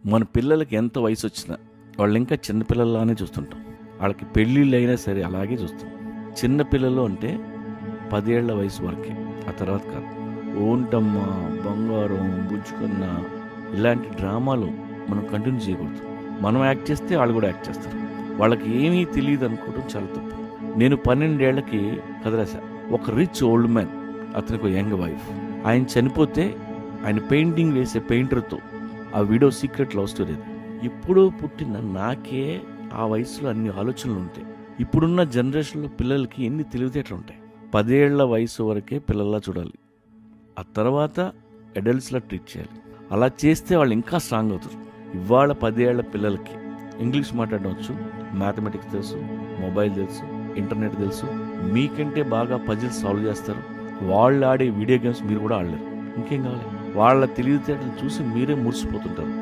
మన పిల్లలకి ఎంత వయసు వచ్చినా వాళ్ళు ఇంకా చిన్నపిల్లల్లానే చూస్తుంటాం. వాళ్ళకి పెళ్ళిళ్ళు అయినా సరే అలాగే చూస్తాం. చిన్నపిల్లలు అంటే 10 ఏళ్ల వయసు వరకే, ఆ తర్వాత కాదు. ఓంటమ్మ, బంగారం, బుజ్జుకున్న ఇలాంటి డ్రామాలు మనం కంటిన్యూ చేయకూడదు. మనం యాక్ట్ చేస్తే వాళ్ళు కూడా యాక్ట్ చేస్తారు. వాళ్ళకి ఏమీ తెలియదు అనుకోవడం చాలా తప్పు. నేను 12 ఏళ్లకి కథ రాశా. ఒక రిచ్ ఓల్డ్ మ్యాన్, అతనికి ఒక యంగ్ వైఫ్. ఆయన చనిపోతే ఆయన పెయింటింగ్ వేసే పెయింటర్తో ఆ వీడియో సీక్రెట్ లవ్ స్టోరీ. ఇప్పుడు పుట్టిన నాకే ఆ వయసులో అన్ని ఆలోచనలు ఉంటాయి. ఇప్పుడున్న జనరేషన్లో పిల్లలకి ఎన్ని తెలివితేటలు ఉంటాయి. 10 ఏళ్ల వయసు వరకే పిల్లల్లా చూడాలి, ఆ తర్వాత అడల్ట్స్లా ట్రీట్ చేయాలి. అలా చేస్తే వాళ్ళు ఇంకా స్ట్రాంగ్ అవుతారు. ఇవాళ 10 ఏళ్ల పిల్లలకి ఇంగ్లీష్ మాట్లాడడం వచ్చు, మ్యాథమెటిక్స్ తెలుసు, మొబైల్ తెలుసు, ఇంటర్నెట్ తెలుసు. మీకంటే బాగా పజిల్స్ సాల్వ్ చేస్తారు. వాళ్ళు ఆడే వీడియో గేమ్స్ మీరు కూడా ఆడలేరు. ఇంకేం కావాలి? వాళ్ళ తెలివితేటలు చూసి మీరే మురిసిపోతుంటారు.